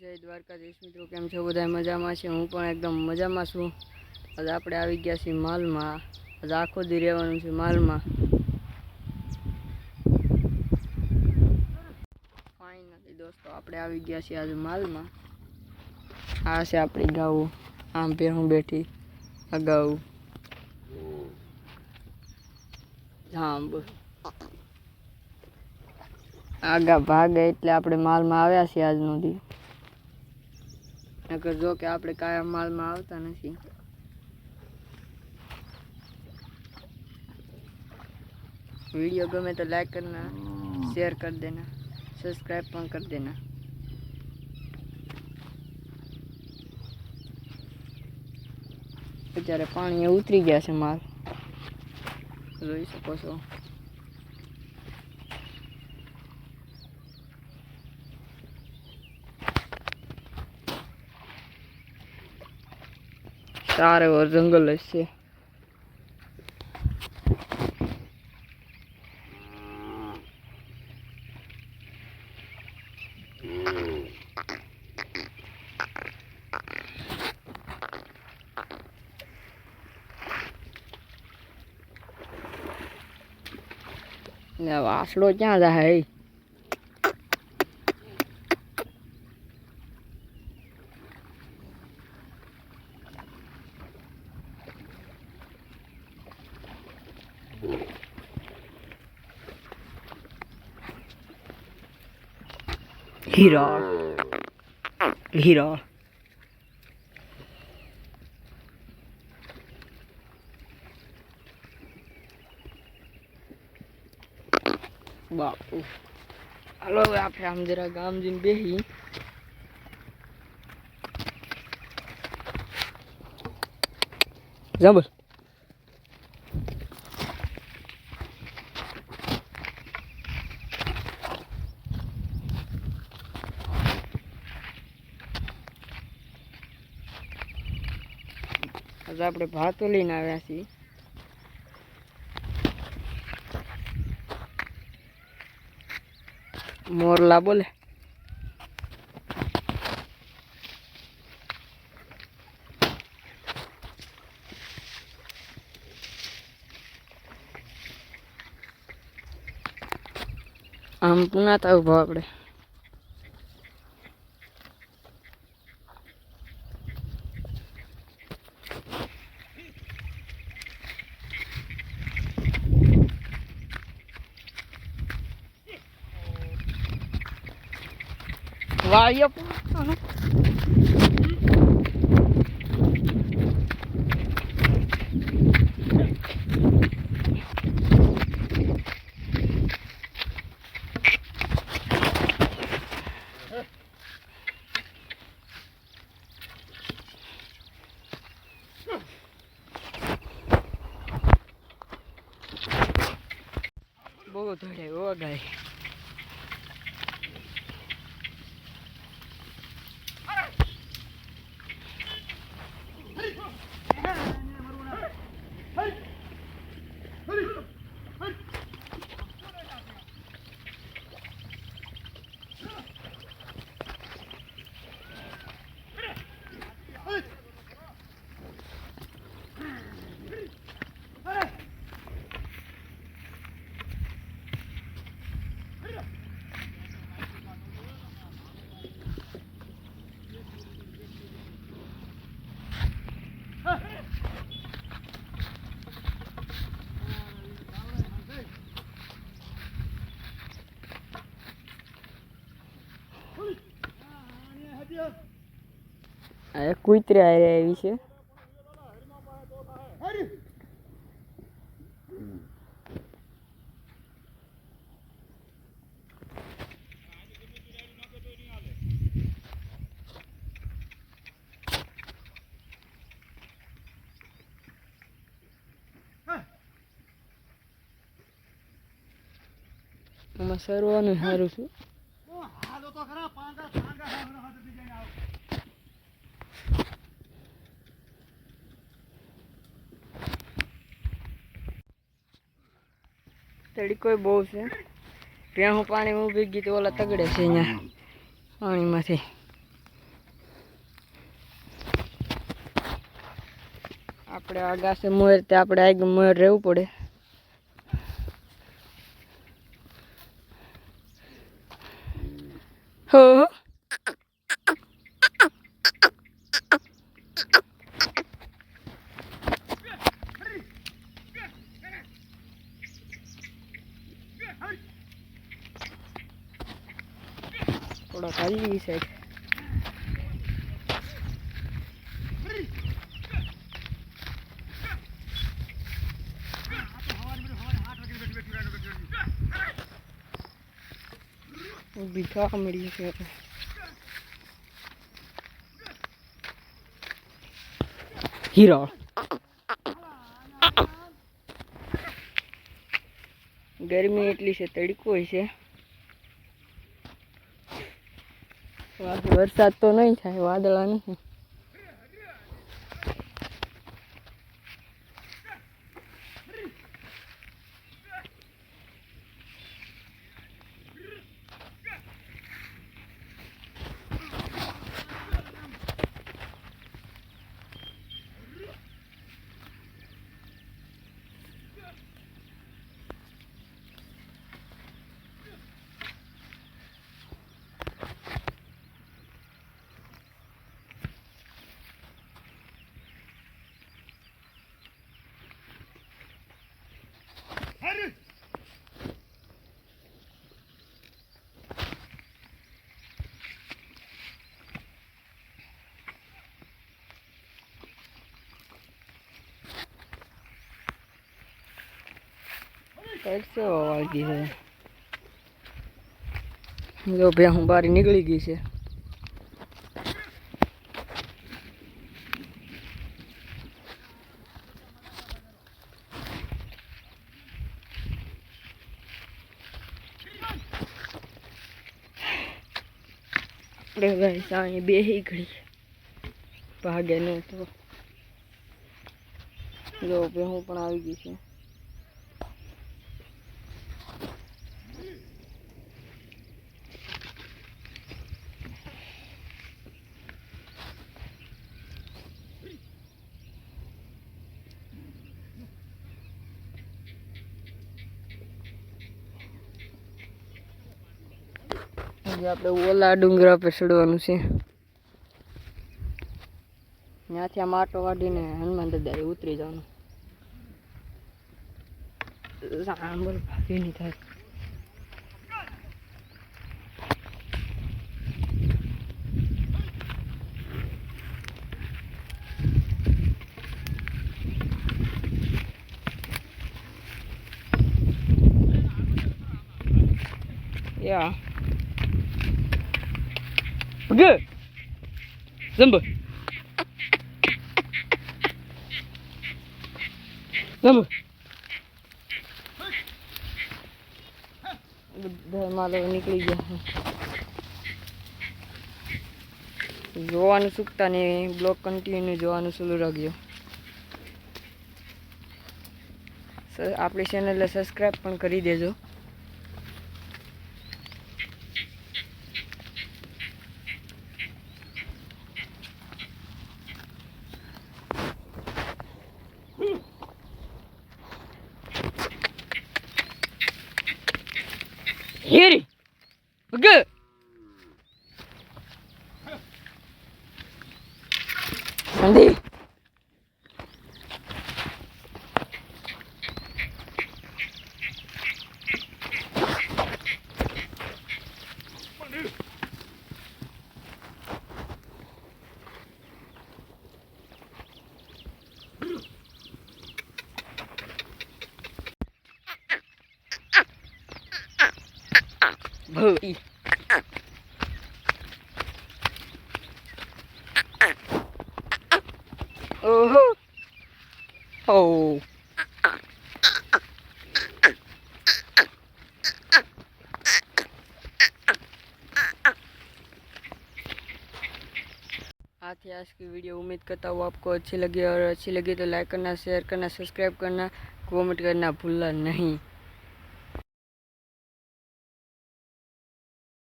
જય દ્વારકાધીશ મિત્રો, કેમ છો બધા? મજામાં છે? હું પણ એકદમ મજામાં છું. આજે આપણે આવી ગયા છીએ માલમાં. આજે આખો દી રહેવાનું છે માલમાં. ફાઇનલી દોસ્તો આપણે આવી ગયા છીએ આજે માલમાં. આ છે આપણી ગાઉ. આમ પે હું બેઠી અગાઉ જાંબ આગા ભાગે એટલે આપણે માલમાં આવ્યા છીએ આજનો દી. નકર જો કે આપણે કાયમ માલમાં આવતા નથી. वीडियो गमे तो लाइक करना, शेयर कर देना, सब्सक्राइब પણ कर देना। અત્યારે પાણી ઉતરી ગયા છે માલ, જોઈ શકો છો. सारे और जंगल है। वासड़ो क्या जाए? हीरा हीरा बापू हलो आप हम जरा गाम दिन बेही जबर आज આપણે ભાતો લઈને આવ્યા છીએ. મોરલા બોલે આમ પુનાતા ઉભા આપણે. વાળીઓ બહુ ધોડે ઓ ગાય. કુતરે આવી છે. આમાં સરવાનું સારું છે. તડકો બહુ છે. ત્યાં હું પાણી ઉભી ગઈ તો ઓલા તગડે છે અહીંયા પાણીમાંથી. આપણે આગાશે મોર તે આપણે આગળ મોર રહેવું પડે. હો થોડા ખાલી સાઈડ બીઠા મળી છે. હીરો ગરમી એટલી છે, તડકો છે. વરસાદ તો નહીં થાય, વાદળા નહીં. પરસો વાગી છે. જો ભાઈ હું બહાર નીકળી ગઈ છે. આપણે ભાઈ સાંઈ બેહી ગઈ, ભાગે નહીં તો. જો ભાઈ હું પણ આવી ગઈ છે. આપણે ઓલા ડુંગરા પર ચડવાનું છે. ત્યાંથી આ માટો વાઢીને હનુમાન દાદા ઉતરી જવાનું. સાંભળ ભાગી નહીં થાય. યા Good. Zumba. Zumba. બધા માલો નીકળી ગયા. જોવાનું ચૂકતા નહીં, બ્લોગ કન્ટિન્યુ જોવાનું ચાલુ રાખજો. આપણી ચેનલને સબસ્ક્રાઈબ પણ કરી દેજો. Here, good. Andy. Booty. Oh. Oh. आज की वीडियो उम्मीद करता हूँ आपको अच्छी लगी, और अच्छी लगी तो लाइक करना, शेयर करना, सब्सक्राइब करना, कमेंट करना भूलना नहीं।